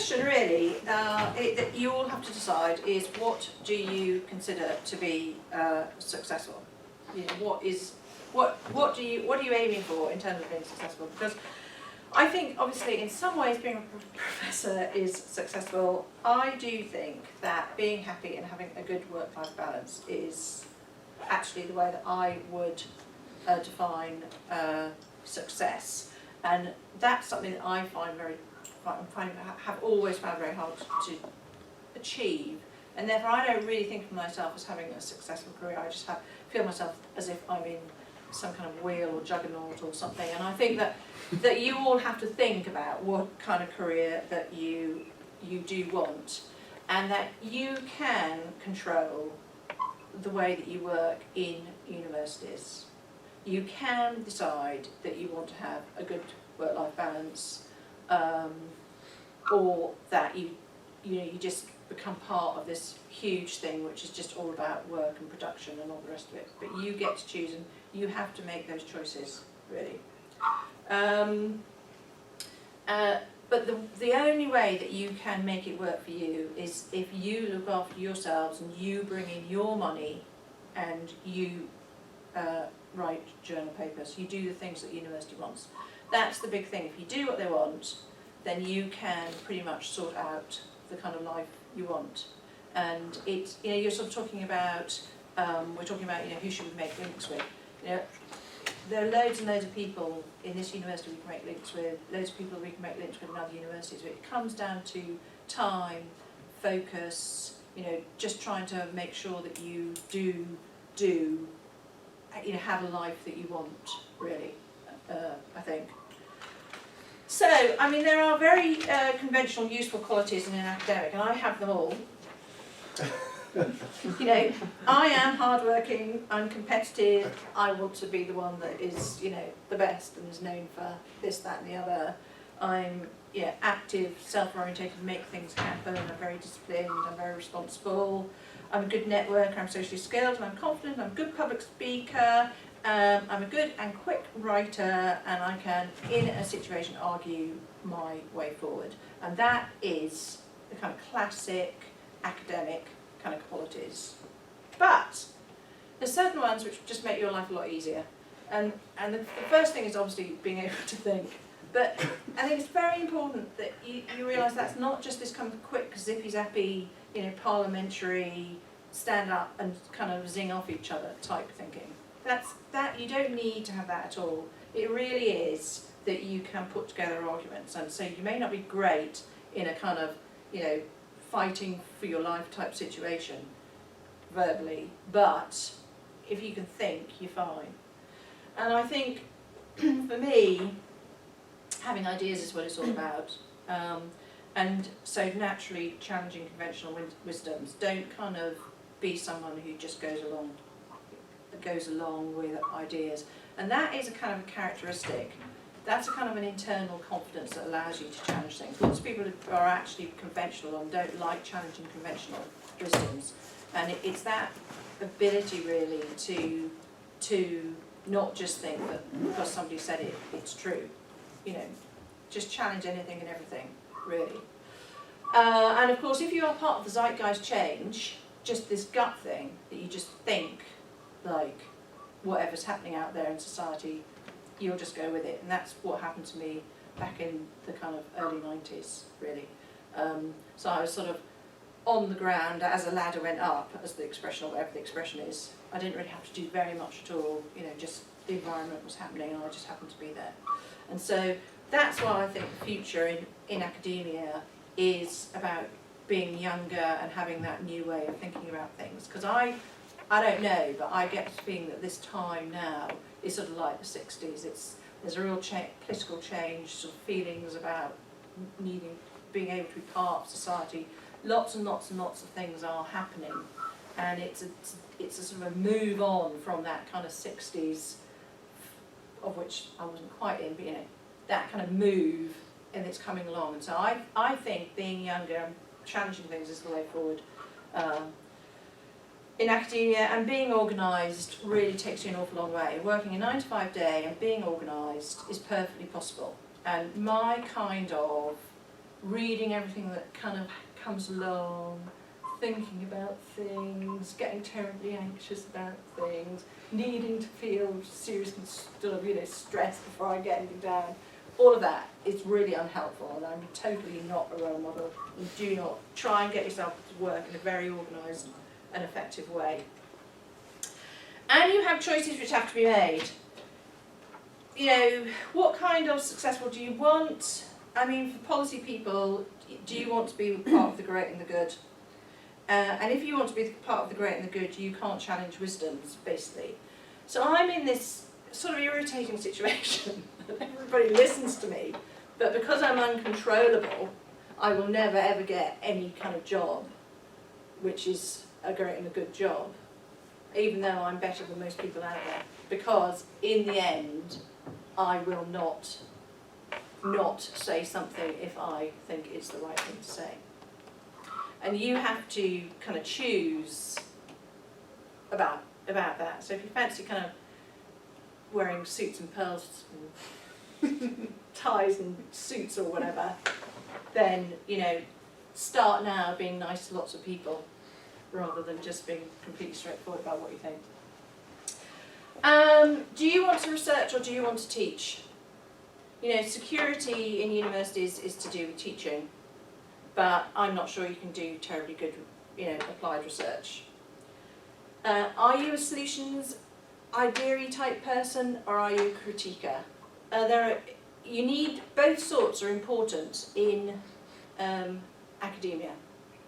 question really that you all have to decide is, what do you consider to be successful? You know, what are you aiming for in terms of being successful? Because I think obviously in some ways being a professor is successful. I do think that being happy and having a good work-life balance is actually the way that I would define success, and that's something that I have always found very hard to achieve, and therefore I don't really think of myself as having a successful career. I just feel myself as if I'm in some kind of wheel or juggernaut or something, and I think that you all have to think about what kind of career that you do want, and that you can control the way that you work in universities. You can decide that you want to have a good work-life balance, or that you just become part of this huge thing which is just all about work and production and all the rest of it. But you get to choose, and you have to make those choices, really. But the only way that you can make it work for you is if you look after yourselves and you bring in your money and you write journal papers, you do the things that university wants. That's the big thing. If you do what they want, then you can pretty much sort out the kind of life you want. And it's, you're sort of talking about, we're talking about, who should we make links with? There are loads and loads of people in this university we can make links with, loads of people we can make links with in other universities. But it comes down to time, focus, just trying to make sure that you do have a life that you want, really, I think. So, I mean, there are very conventional, useful qualities in an academic, and I have them all. I am hardworking, I'm competitive, I want to be the one that is, the best and is known for this, that and the other. I'm active, self-orientated, make things happen, I'm very disciplined, I'm very responsible, I'm a good networker, I'm socially skilled, and I'm confident, I'm a good public speaker, I'm a good and quick writer, and I can, in a situation, argue my way forward. And that is the kind of classic academic kind of qualities. But there's certain ones which just make your life a lot easier. And the first thing is obviously being able to think. But I think it's very important that you realise that's not just this kind of quick, zippy-zappy, parliamentary, stand up and kind of zing off each other type thinking. That you don't need to have that at all. It really is that you can put together arguments, and so you may not be great in a kind of, fighting for your life type situation verbally, but if you can think, you're fine. And I think for me, having ideas is what it's all about. And so naturally challenging conventional wisdoms. Don't kind of be someone who just goes along with ideas. And that is a kind of a characteristic. That's a kind of an internal confidence that allows you to challenge things. Lots of people are actually conventional and don't like challenging conventional wisdoms. And it's that ability really to not just think that because somebody said it, it's true. Just challenge anything and everything, really. And of course, if you are part of the zeitgeist change, just this gut thing that you just think like whatever's happening out there in society, you'll just go with it. And that's what happened to me back in the kind of early 90s, really. So I was sort of on the ground as a ladder went up, as the expression, or whatever the expression is. I didn't really have to do very much at all, just the environment was happening and I just happened to be there. And so that's why I think the future in academia is about being younger and having that new way of thinking about things. Because I don't know, but I get the feeling that this time now is sort of like the 60s. There's a real political change, sort of feelings about being able to be part of society. Lots and lots and lots of things are happening, and it's a sort of a move on from that kind of 60s, of which I wasn't quite in, but that kind of move, and it's coming along. And so I think being younger and challenging things is the way forward. In academia, and being organised really takes you an awful long way. Working a 9-to-5 day and being organised is perfectly possible. And my kind of reading everything that kind of comes along, thinking about things, getting terribly anxious about things, needing to feel seriously sort of, stressed before I get anything down. All of that is really unhelpful, and I'm totally not a role model. And do not try and get yourself to work in a very organised and effective way. And you have choices which have to be made. What kind of successful do you want? I mean, for policy people, do you want to be part of the great and the good? And if you want to be part of the great and the good, you can't challenge wisdoms, basically. So I'm in this sort of irritating situation. Everybody listens to me, but because I'm uncontrollable, I will never ever get any kind of job which is a great and a good job, even though I'm better than most people out there, because in the end I will not say something if I think it's the right thing to say. And you have to kind of choose about that. So if you fancy kind of wearing suits and pearls and ties and suits or whatever, then, start now being nice to lots of people rather than just being completely straightforward about what you think. Do you want to research or do you want to teach? Security in universities is to do with teaching, but I'm not sure you can do terribly good, applied research. Are you a solutions idea type person, or are you a critiquer? You need, both sorts are important in academia.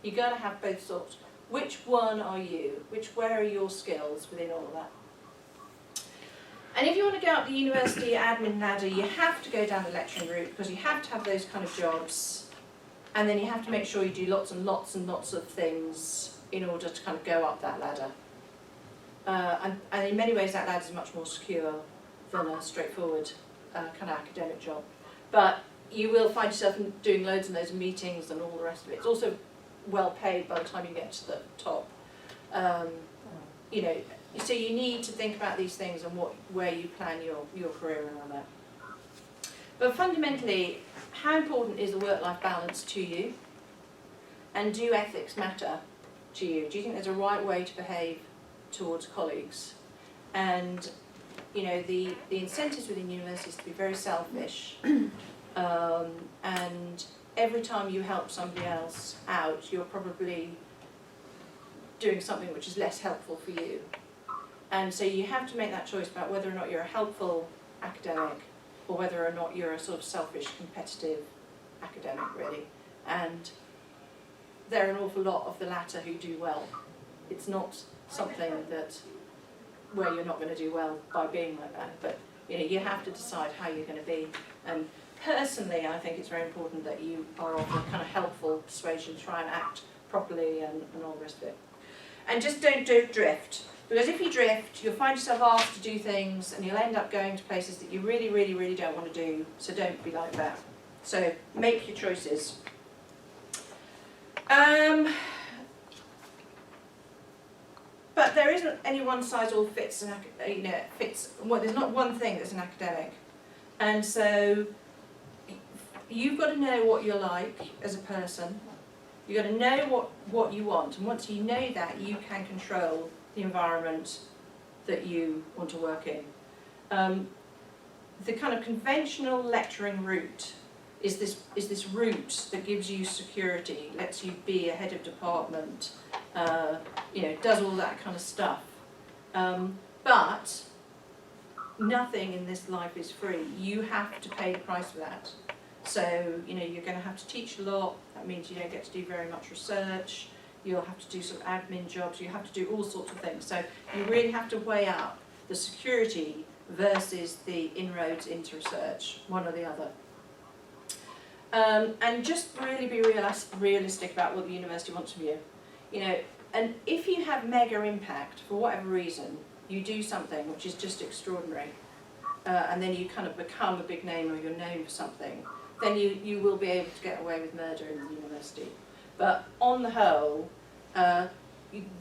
You've got to have both sorts. Which one are you? Where are your skills within all of that? And if you want to go up the university admin ladder, you have to go down the lecturing route, because you have to have those kind of jobs, and then you have to make sure you do lots and lots and lots of things in order to kind of go up that ladder. And in many ways that ladder is much more secure than a straightforward kind of academic job. But you will find yourself doing loads and loads of meetings and all the rest of it. It's also well paid by the time you get to the top. So you need to think about these things and where you plan your career around that. But fundamentally, how important is the work-life balance to you? And do ethics matter to you? Do you think there's a right way to behave towards colleagues? And the incentives within universities to be very selfish, and every time you help somebody else out, you're probably doing something which is less helpful for you. And so you have to make that choice about whether or not you're a helpful academic or whether or not you're a sort of selfish, competitive academic, really. And there are an awful lot of the latter who do well. It's not something where you're not going to do well by being like that, but you have to decide how you're going to be. And personally, I think it's very important that you are of a kind of helpful persuasion, try and act properly and all the rest of it. And just don't drift, because if you drift, you'll find yourself asked to do things and you'll end up going to places that you really, really, really don't want to do, so don't be like that. So make your choices. But there isn't any one size all fits, there's not one thing that's an academic. And so you've got to know what you're like as a person. You've got to know what you want, and once you know that, you can control the environment that you want to work in. The kind of conventional lecturing route is this route that gives you security, lets you be a head of department, does all that kind of stuff. But nothing in this life is free. You have to pay the price for that. So, you're going to have to teach a lot. That means you don't get to do very much research. You'll have to do some admin jobs. You have to do all sorts of things. So you really have to weigh up the security versus the inroads into research, one or the other. And just really be realistic about what the university wants from you. And if you have mega impact, for whatever reason, you do something which is just extraordinary, and then you kind of become a big name or you're known for something, then you will be able to get away with murder in the university. But on the whole,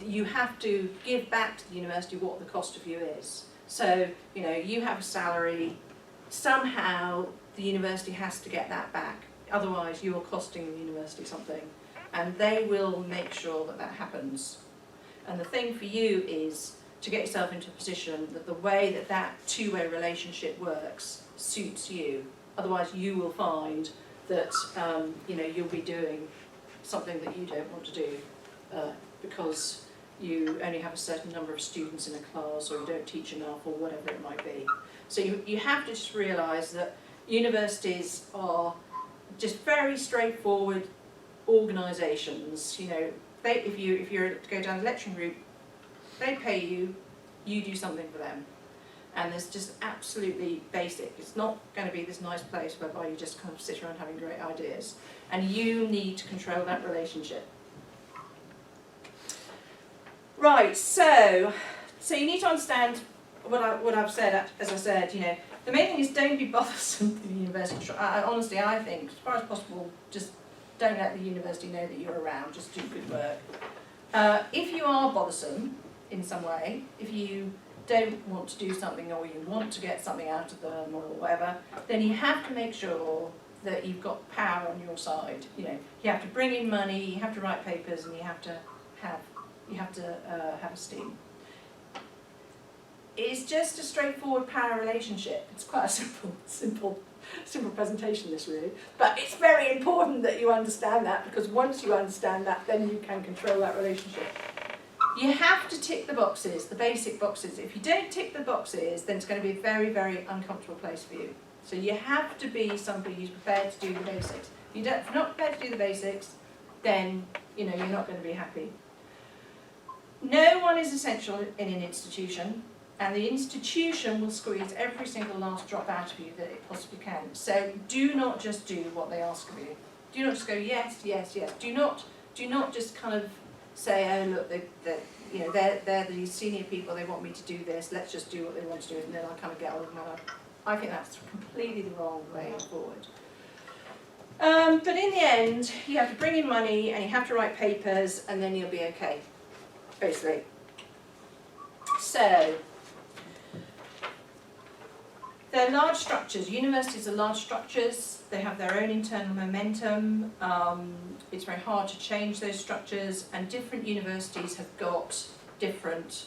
you have to give back to the university what the cost of you is. So, you have a salary, somehow the university has to get that back otherwise you're costing the university something, and they will make sure that that happens. And the thing for you is to get yourself into a position that the way that that two-way relationship works suits you. Otherwise you will find that you'll be doing something that you don't want to do because you only have a certain number of students in a class, or you don't teach enough, or whatever it might be. So you have to just realise that universities are just very straightforward organisations. If you're to go down the lecturing route, they pay you, you do something for them. And it's just absolutely basic. It's not going to be this nice place whereby you just kind of sit around having great ideas. And you need to control that relationship. Right, so you need to understand what I've said. As I said, the main thing is don't be bothersome to the university. Honestly, I think, as far as possible, just don't let the university know that you're around. Just do good work. If you are bothersome in some way, if you don't want to do something, or you want to get something out of them, or whatever, then you have to make sure that you've got power on your side. You have to bring in money, you have to write papers, and you have to have a steam. It's just a straightforward power relationship. It's quite a simple presentation, this really. But it's very important that you understand that, because once you understand that, then you can control that relationship. You have to tick the boxes, the basic boxes. If you don't tick the boxes, then it's going to be a very, very uncomfortable place for you. So you have to be somebody who's prepared to do the basics. If you're not prepared to do the basics, then you're not going to be happy. No one is essential in an institution, and the institution will squeeze every single last drop out of you that it possibly can. So do not just do what they ask of you. Do not just go yes, yes, yes. Do not just kind of say, oh look, they're the senior people, they want me to do this, let's just do what they want to do, and then I'll kind of get on with my life. I think that's completely the wrong way forward. But in the end, you have to bring in money, and you have to write papers, and then you'll be okay, basically. So, they're large structures. Universities are large structures. They have their own internal momentum. It's very hard to change those structures, and different universities have got different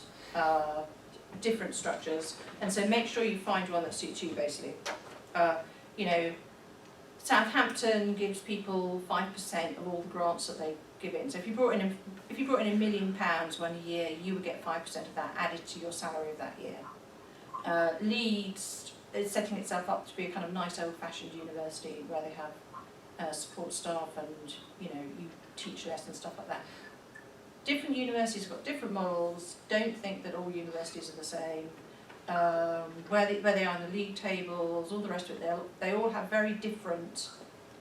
structures. And so make sure you find one that suits you, basically. Southampton gives people 5% of all the grants that they give in. So if you brought in £1 million 1 year, you would get 5% of that added to your salary of that year. Leeds is setting itself up to be a kind of nice old-fashioned university where they have support staff and you teach less and stuff like that. Different universities have got different models. Don't think that all universities are the same. Where they are in the league tables, all the rest of it, they all have very different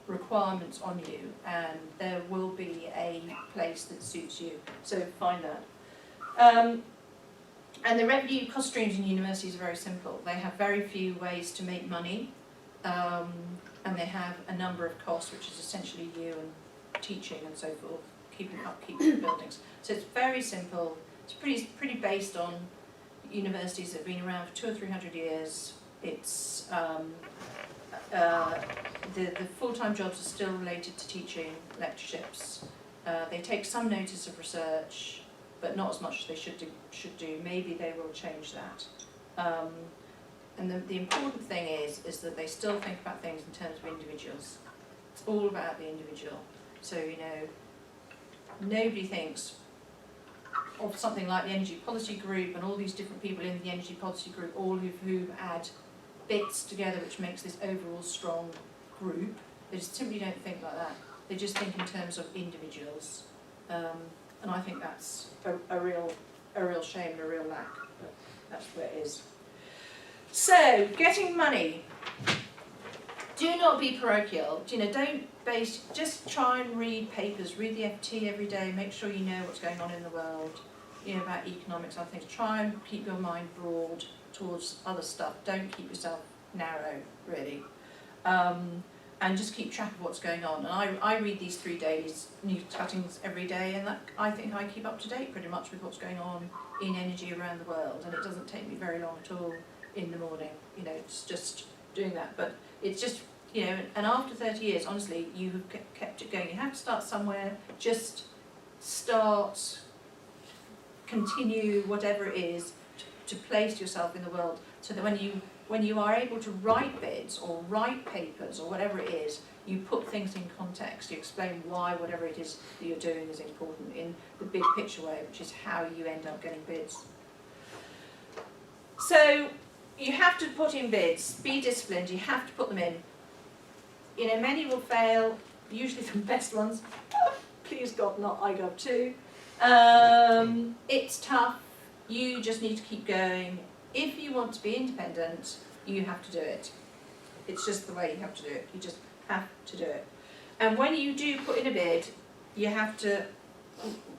requirements on you, and there will be a place that suits you. So find that. And the revenue cost streams in universities are very simple. They have very few ways to make money, and they have a number of costs, which is essentially you and teaching and so forth, keeping the buildings. So it's very simple. It's pretty based on universities that have been around for 200 or 300 years. It's the full-time jobs are still related to teaching, lectureships. They take some notice of research, but not as much as they should do. Maybe they will change that. And the important thing is that they still think about things in terms of individuals. It's all about the individual. So nobody thinks of something like the Energy Policy Group and all these different people in the Energy Policy Group, all of whom add bits together which makes this overall strong group. They just simply don't think like that. They just think in terms of individuals. And I think that's a real shame and a real lack. But that's where it is. So, getting money. Do not be parochial. Just try and read papers, read the FT every day, make sure you know what's going on in the world, about economics, other things. Try and keep your mind broad towards other stuff. Don't keep yourself narrow, really. And just keep track of what's going on. And I read these 3 days news cuttings every day, and I think I keep up to date pretty much with what's going on in energy around the world, and it doesn't take me very long at all in the morning. It's just doing that. But it's just you know, and after 30 years, honestly, you have kept it going. You have to start somewhere, just start, continue, whatever it is, to place yourself in the world, so that when you are able to write bids or write papers or whatever it is, you put things in context, you explain why whatever it is that you're doing is important in the big picture way, which is how you end up getting bids. So you have to put in bids, be disciplined, you have to put them in. You know, many will fail, usually the best ones, please God not iGov 2. It's tough, you just need to keep going. If you want to be independent, you have to do it. It's just the way you have to do it. You just have to do it. And when you do put in a bid, you have to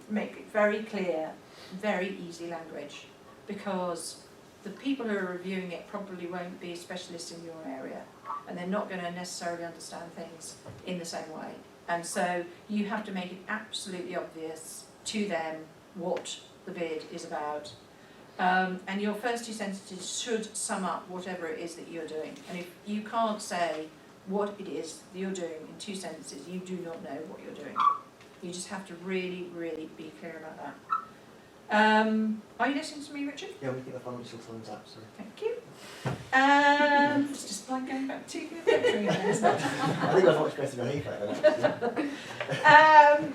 make it very clear, very easy language, because the people who are reviewing it probably won't be specialists in your area, and they're not going to necessarily understand things in the same way. And so you have to make it absolutely obvious to them what the bid is about. And your first 2 sentences should sum up whatever it is that you're doing. And if you can't say what it is that you're doing in 2 sentences, you do not know what you're doing. You just have to really, really be clear about that. Are you listening to me, Richard? Yeah, we think the financial times up, so. Thank you. It's just like going back to lecturing again, isn't it? I think I've watched better than he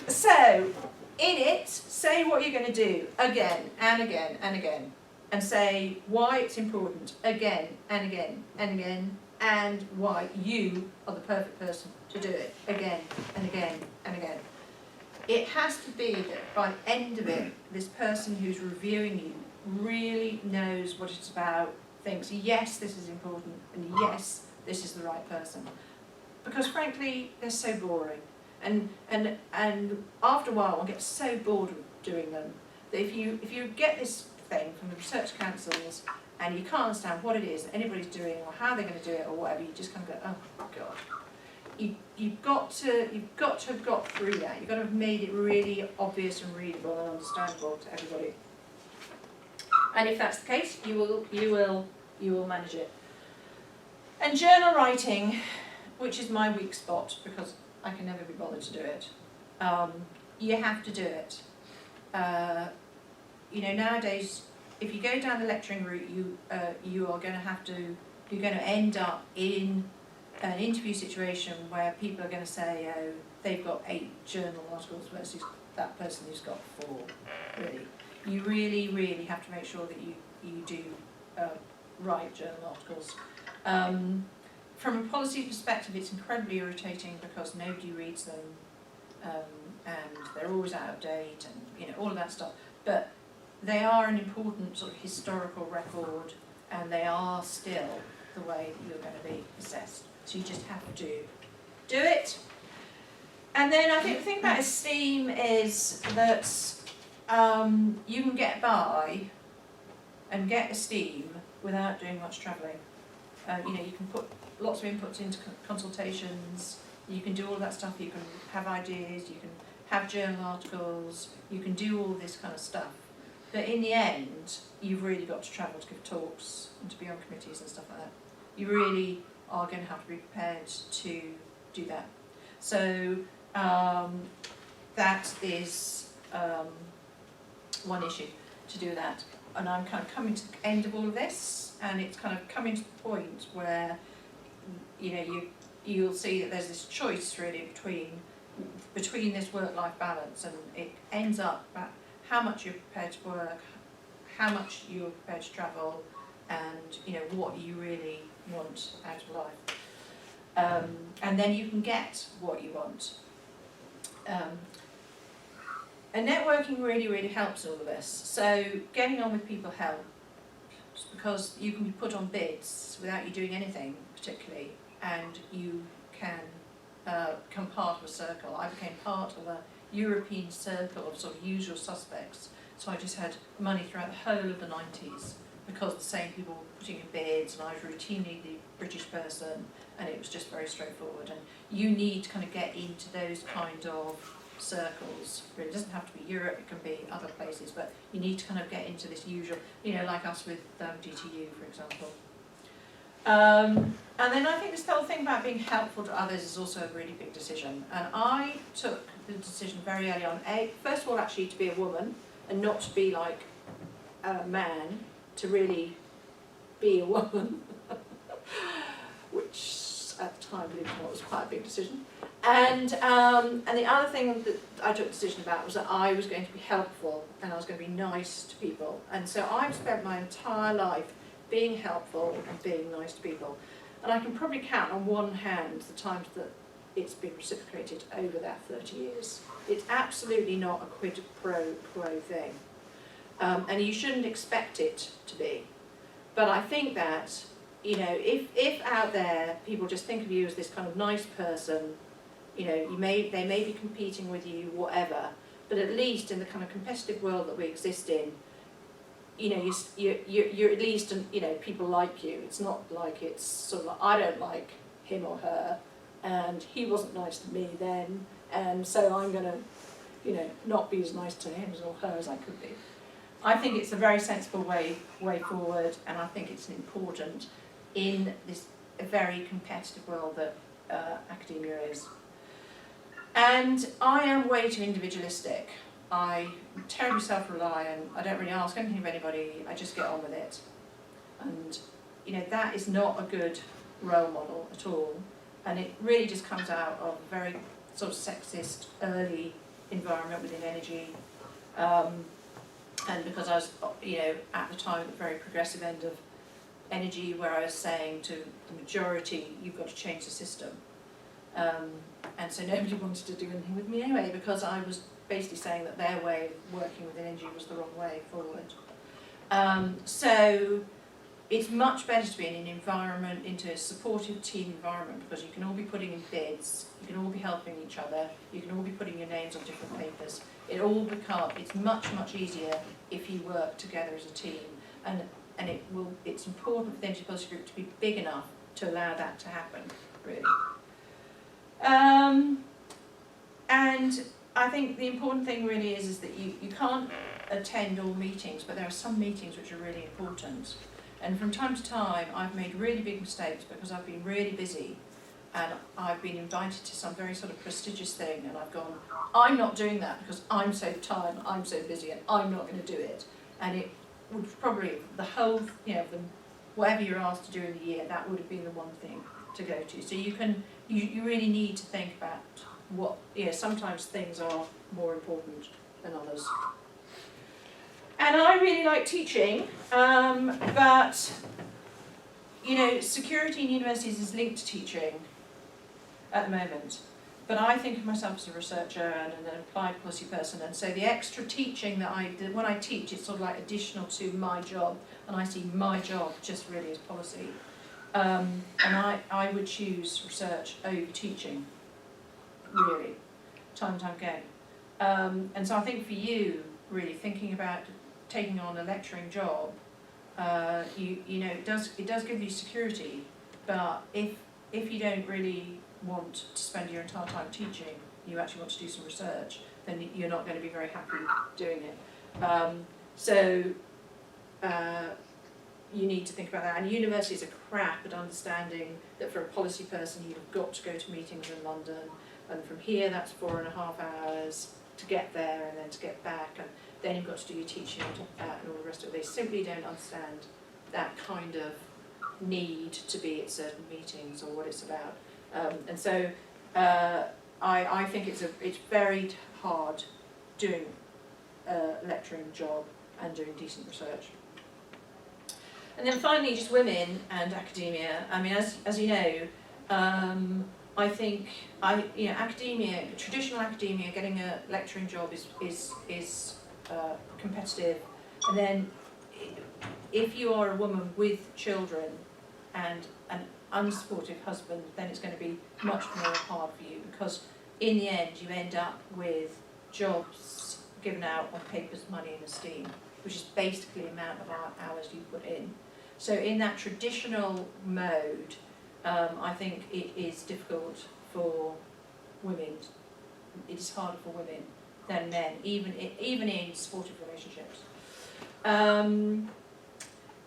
So, in it, say what you're going to do again and again and again, and say why it's important again and again and again, and why you are the perfect person to do it again and again and again. It has to be that by the end of it, this person who's reviewing you really knows what it's about, thinks, yes, this is important, and yes, this is the right person. Because frankly, they're so boring. And after a while, one gets so bored of doing them, that if you get this thing from the research councils, and you can't understand what it is that anybody's doing, or how they're going to do it, or whatever, you just kind of go, oh God. You've got to have got through that. You've got to have made it really obvious and readable and understandable to everybody. And if that's the case, you will manage it. And journal writing, which is my weak spot because I can never be bothered to do it. You have to do it. You know, nowadays, if you go down the lecturing route, you are going to have to. You're going to end up in an interview situation where people are going to say, oh, they've got 8 journal articles versus that person who's got 4. Really, you really, really have to make sure that you do write journal articles. From a policy perspective, it's incredibly irritating because nobody reads them, and they're always out of date, and you know all of that stuff. But they are an important sort of historical record, and they are still the way that you're going to be assessed. So you just have to do it. And then I think the thing about esteem is that you can get by and get esteem without doing much travelling. You know, you can put lots of inputs into consultations, you can do all that stuff, you can have ideas, you can have journal articles, you can do all this kind of stuff. But in the end, you've really got to travel to give talks and to be on committees and stuff like that. You really are going to have to be prepared to do that. So that is one issue, to do that. And I'm kind of coming to the end of all of this, and it's kind of coming to the point where you know you'll see that there's this choice really between this work-life balance, and it ends up at how much you're prepared to work, how much you're prepared to travel, and you know what you really want out of life, and then you can get what you want. And networking really, really helps all of this. So getting on with people helps, because you can be put on bids without you doing anything particularly, and you can become part of a circle. I became part of a European circle of sort of usual suspects, so I just had money throughout the whole of the 90s because the same people were putting in bids, and I was routinely the British person, and it was just very straightforward. And you need to kind of get into those kind of circles. It doesn't have to be Europe, it can be other places, but you need to kind of get into this usual, you know, like us with GTU, for example. And then I think this whole thing about being helpful to others is also a really big decision. And I took the decision very early on, first of all actually to be a woman and not to be like a man, to really be a woman, which at the time, believe it or not, was quite a big decision. And the other thing that I took a decision about was that I was going to be helpful and I was going to be nice to people. And so I've spent my entire life being helpful and being nice to people. And I can probably count on one hand the times that it's been reciprocated over that 30 years. It's absolutely not a quid pro quo thing. And you shouldn't expect it to be. But I think that, you know, if out there people just think of you as this kind of nice person, you know, they may be competing with you, whatever, but at least in the kind of competitive world that we exist in, you know, you're at least, you know, people like you. It's not like it's sort of like, I don't like him or her, and he wasn't nice to me then, and so I'm going to, you know, not be as nice to him or her as I could be. I think it's a very sensible way forward, and I think it's important in this very competitive world that academia is. And I am way too individualistic. I'm terribly self-reliant. I don't really ask anything of anybody. I just get on with it. And you know, that is not a good role model at all. And it really just comes out of a very sort of sexist early environment within energy. And because I was, you know, at the time at the very progressive end of energy, where I was saying to the majority, you've got to change the system. And so nobody wanted to do anything with me anyway, because I was basically saying that their way of working with energy was the wrong way forward. So it's much better to be in an environment, into a supportive team environment, because you can all be putting in bids, you can all be helping each other, you can all be putting your names on different papers. It's much, much easier if you work together as a team. And it's important for the Energy Policy Group to be big enough to allow that to happen, really. And I think the important thing really is that you can't attend all meetings, but there are some meetings which are really important. And from time to time, I've made really big mistakes because I've been really busy, and I've been invited to some very sort of prestigious thing, and I've gone, I'm not doing that because I'm so tired, and I'm so busy, and I'm not going to do it. And it would probably, the whole, you know, whatever you're asked to do in the year, that would have been the one thing to go to. So you really need to think about what, you know, sometimes things are more important than others. And I really like teaching, but, you know, security in universities is linked to teaching at the moment. But I think of myself as a researcher and an applied policy person, and so the extra teaching that I do, when I teach, it's sort of like additional to my job, and I see my job just really as policy. And I would choose research over teaching, really, time and time again. And so I think for you, really thinking about taking on a lecturing job, you know, it does give you security, but if you don't really want to spend your entire time teaching, you actually want to do some research, then you're not going to be very happy doing it. You need to think about that. And universities are crap at understanding that for a policy person you've got to go to meetings in London, and from here that's 4.5 hours to get there and then to get back, and then you've got to do your teaching on top of that and all the rest of it. They simply don't understand that kind of need to be at certain meetings or what it's about. And so I think it's very hard doing a lecturing job and doing decent research. And then finally, just women and academia. I mean, as you know, I think academia, traditional academia, getting a lecturing job is competitive. And then, if you are a woman with children and an unsupportive husband, then it's going to be much more hard for you, because in the end you end up with jobs given out on papers, money and esteem, which is basically the amount of hours you put in. So in that traditional mode, I think it is difficult for women. It is harder for women than men, even in supportive relationships.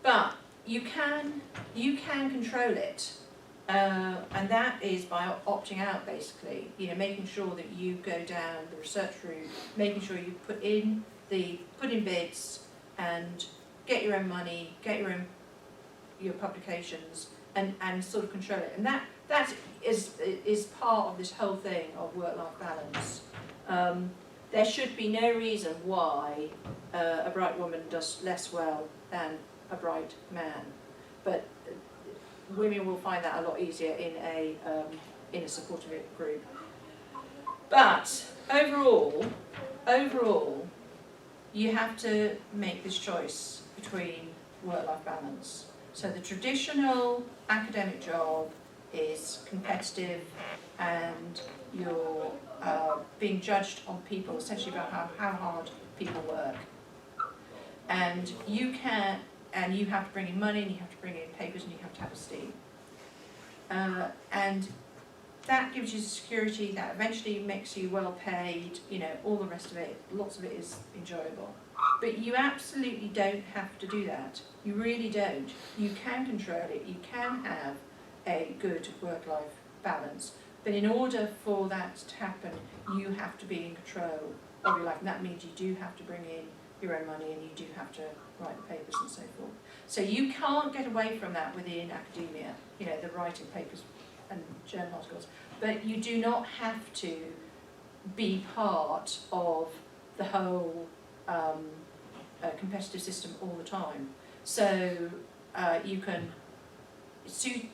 But you can control it, and that is by opting out basically. You know, making sure that you go down the research route, making sure you put in bids and get your own money, get your publications, and sort of control it. And that is part of this whole thing of work-life balance. There should be no reason why a bright woman does less well than a bright man, but women will find that a lot easier in a supportive group. But overall, you have to make this choice between work-life balance. So the traditional academic job is competitive, and you're being judged on people, essentially about how hard people work. And you have to bring in money, and you have to bring in papers, and you have to have esteem. And that gives you security, that eventually makes you well paid, you know, all the rest of it, lots of it is enjoyable. But you absolutely don't have to do that. You really don't. You can control it, you can have a good work-life balance. But in order for that to happen, you have to be in control of your life. And that means you do have to bring in your own money, and you do have to write the papers and so forth. So you can't get away from that within academia, you know, the writing papers and journal articles. But you do not have to be part of the whole competitive system all the time. So you can do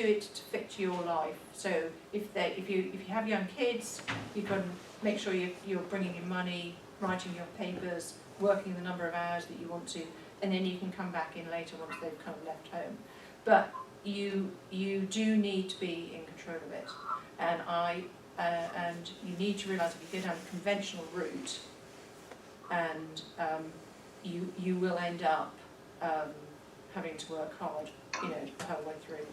it to fit your life. So if you have young kids, you can make sure you're bringing in money, writing your papers, working the number of hours that you want to, and then you can come back in later once they've kind of left home. But you do need to be in control of it, and you need to realise if you go down the conventional route, and you will end up having to work hard, you know, the whole way through.